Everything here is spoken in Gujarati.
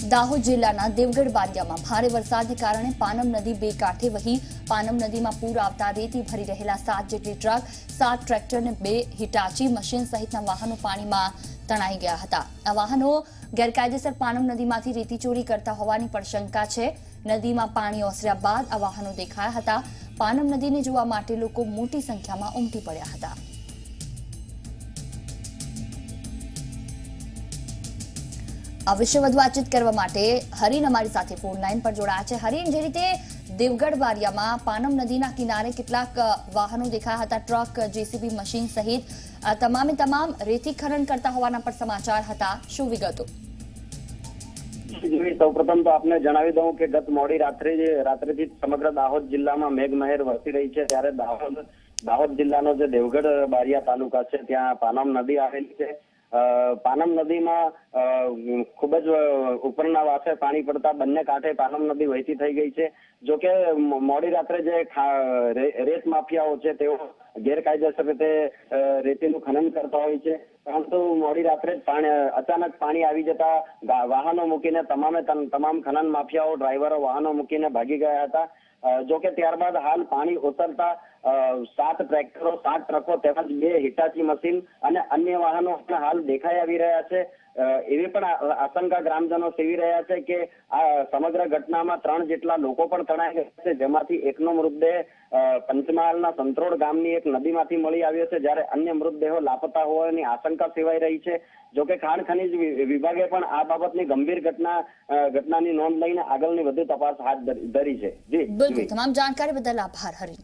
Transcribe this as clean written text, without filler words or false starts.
દાહોદ જિલ્લાના દેવગઢ બારિયામાં ભારે વરસાદને કારણે પાનમ નદી બે કાંઠે વહી પાનમ નદીમાં પૂર આવતા રેતી ભરી રહેલા 7 જેટલી ટ્રક, 7 ટ્રેક્ટર અને 2 હિટાચી મશીન સહિતના વાહનો પાણીમાં તણાઈ ગયા હતા। આ વાહનો ગેરકાયદેસર પાનમ નદીમાંથી રેતી ચોરી કરતા હોવાની પણ શંકા છે। નદીમાં પાણી ઓસર્યા બાદ આ વાહનો દેખાયા હતા। પાનમ નદીને જોવા માટે લોકો મોટી સંખ્યામાં ઉમટી પડ્યા હતા। આ વિશે વધુ વાતચીત કરવા માટે હરીન અમારી સાથે ફોન લાઈન પર જોડાયા છે। હરીન, જે રીતે દેવગઢ બારિયામાં પાનમ નદીના કિનારે કેટલાક વાહનો દેખાયા હતા, ટ્રક, જેસીબી મશીન સહિત તમામે તમામ રેતી ખનન કરતા હોવાના પણ સમાચાર હતા, શું વિગતો? સૌપ્રથમ તો આપને જણાવી દઉં કે ગત મોડી રાત્રેથી સમગ્ર દાહોદ જિલ્લામાં મેઘમહેર વરસી રહી છે। ત્યારે દાહોદ જિલ્લાનો જે દેવગઢ બારિયા તાલુકા છે ત્યાં પાનમ નદી આવેલી છે। પાનમ નદીમાં ખૂબ જ ઉપરના વાસે પાણી પડતા બંને કાંઠે પાનમ નદી વહેતી થઈ ગઈ છે। જો કે મોડી રાત્રે જે રેત માફિયાઓ છે તેઓ ગેરકાયદેસર રીતે રેતીનું ખનન કરતા હોય છે, પરંતુ મોડી રાત્રે અચાનક પાણી આવી જતા વાહનો મૂકીને તમામ ખનન માફિયાઓ, ડ્રાઈવરો વાહનો મૂકીને ભાગી ગયા હતા। જો કે ત્યારબાદ હાલ પાણી ઓસરતા 7 ટ્રેક્ટરો, 7 ટ્રકો તેમજ 2 હિટાચી મશીન અને અન્ય વાહનો હાલ દેખાઈ આવી રહ્યા છે। એવી પણ આશંકા ગ્રામજનો સેવી રહ્યા છે કે આ સમગ્ર ઘટનામાં 3 જેટલા લોકો પણ તણાઈ ગયા છે, જેમાંથી એકનો મૃતદેહ પંચમહાલના સંત્રોડ ગામની એક નદીમાંથી મળી આવ્યો છે, જ્યારે અન્ય મૃતદેહો લાપતા હોવાની આશંકા સેવાઈ રહી છે। જો કે ખાણ ખનીજ વિભાગે પણ આ બાબતની ગંભીર ઘટનાની નોંધ લઈને આગળની વધુ તપાસ હાથ ધરી છે। જી બિલકુલ, તમામ જાણકારી બદલ આભાર હરી।